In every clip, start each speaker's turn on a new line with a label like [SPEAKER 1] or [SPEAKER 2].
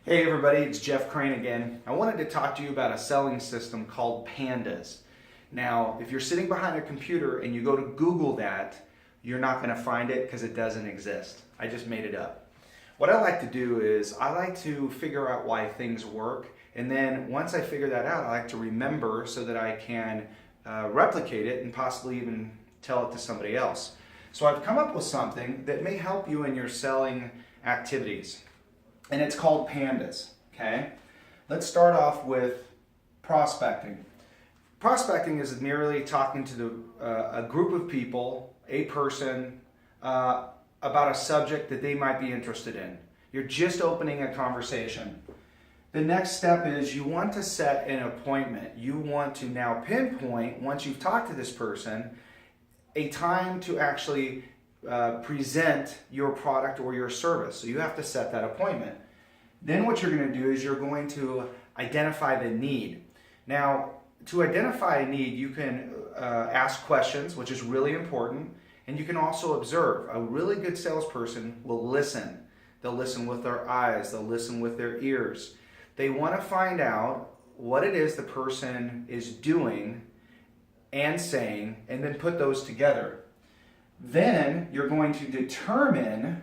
[SPEAKER 1] Hey everybody, it's Jeff Crane again. I wanted to talk to you about a selling system called PANDAS. Now, if you're sitting behind a computer and you go to Google that, you're not going to find it because it doesn't exist. I just made it up. What I like to do is I like to figure out why things work, and then once I figure that out, I like to remember so that I can replicate it and possibly even tell it to somebody else. So I've come up with something that may help you in your selling activities. And it's called PANDAS, okay? Let's start off with prospecting. Prospecting is merely talking to a group of people, a person, about a subject that they might be interested in. You're just opening a conversation. The next step is you want to set an appointment. You want to now pinpoint, once you've talked to this person, a time to actually present your product or your service. So you have to set that appointment. Then what you're going to do is you're going to identify the need. Now, to identify a need, you can ask questions, which is really important, and you can also observe. A really good salesperson will listen. They'll listen with their eyes. They'll listen with their ears. They want to find out what it is the person is doing and saying, and then put those together. Then you're going to determine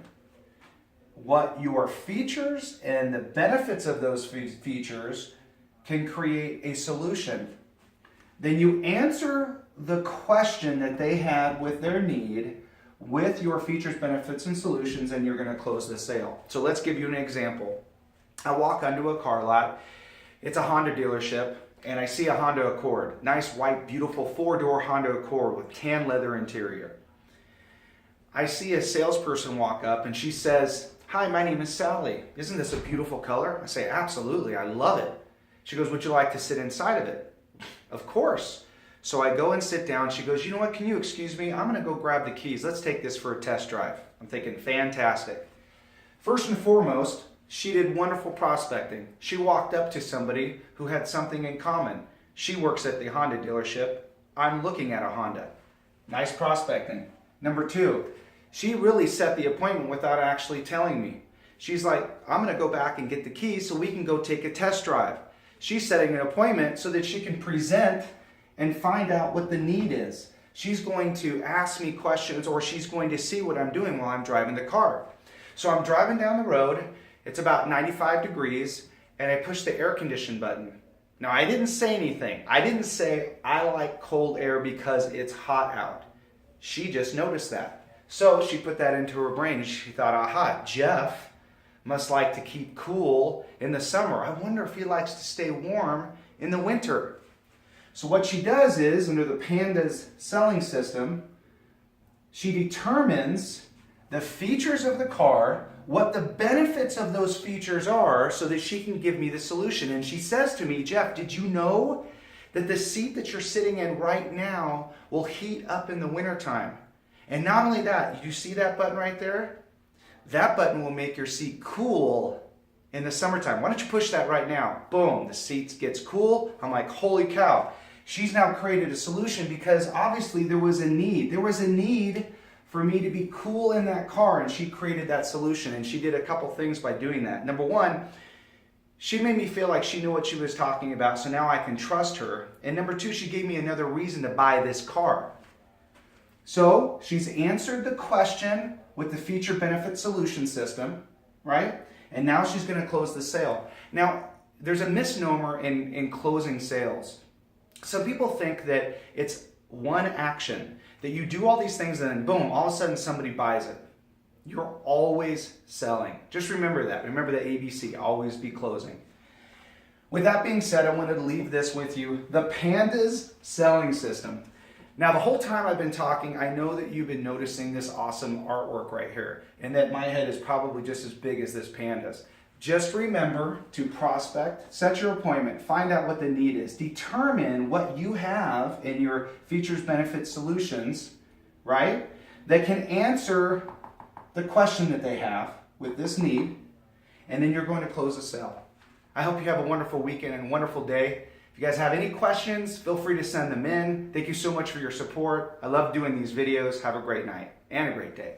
[SPEAKER 1] what your features and the benefits of those features can create a solution. Then you answer the question that they had with their need with your features, benefits, and solutions, and you're going to close the sale. So let's give you an example. I walk onto a car lot. It's a Honda dealership, and I see a Honda Accord. Nice, white, beautiful four-door Honda Accord with tan leather interior. I see a salesperson walk up, and she says, "Hi, my name is Sally. Isn't this a beautiful color?" I say, "Absolutely, I love it." She goes, "Would you like to sit inside of it?" Of course. So I go and sit down. She goes, "You know what, can you excuse me? I'm going to go grab the keys. Let's take this for a test drive." I'm thinking, fantastic. First and foremost, she did wonderful prospecting. She walked up to somebody who had something in common. She works at the Honda dealership. I'm looking at a Honda. Nice prospecting. Number two, she really set the appointment without actually telling me. She's like, "I'm going to go back and get the keys so we can go take a test drive." She's setting an appointment so that she can present and find out what the need is. She's going to ask me questions, or she's going to see what I'm doing while I'm driving the car. So I'm driving down the road. It's about 95 degrees, and I push the air condition button. Now, I didn't say anything. I didn't say I like cold air because it's hot out. She just noticed that. So she put that into her brain, and she thought, aha, Jeff must like to keep cool in the summer. I wonder if he likes to stay warm in the winter. So what she does is, under the PANDAS selling system, she determines the features of the car, what the benefits of those features are, so that she can give me the solution. And she says to me, "Jeff, did you know that the seat that you're sitting in right now will heat up in the wintertime? And not only that, you see that button right there? That button will make your seat cool in the summertime. Why don't you push that right now?" Boom, the seat gets cool. I'm like, holy cow. She's now created a solution because obviously there was a need. There was a need for me to be cool in that car, and she created that solution, and she did a couple things by doing that. Number one, she made me feel like she knew what she was talking about, so now I can trust her. And number two, she gave me another reason to buy this car. So she's answered the question with the feature benefit solution system, right? And now she's going to close the sale. Now, there's a misnomer in closing sales. Some people think that it's one action, that you do all these things and then boom, all of a sudden somebody buys it. You're always selling. Just remember that. Remember the ABC, always be closing. With that being said, I wanted to leave this with you, the PANDAS selling system. Now, the whole time I've been talking, I know that you've been noticing this awesome artwork right here, and that my head is probably just as big as this PANDAS. Just remember to prospect, set your appointment, find out what the need is, determine what you have in your features, benefits, solutions, right, that can answer the question that they have with this need, and then you're going to close the sale. I hope you have a wonderful weekend and a wonderful day. If you guys have any questions, feel free to send them in. Thank you so much for your support. I love doing these videos. Have a great night and a great day.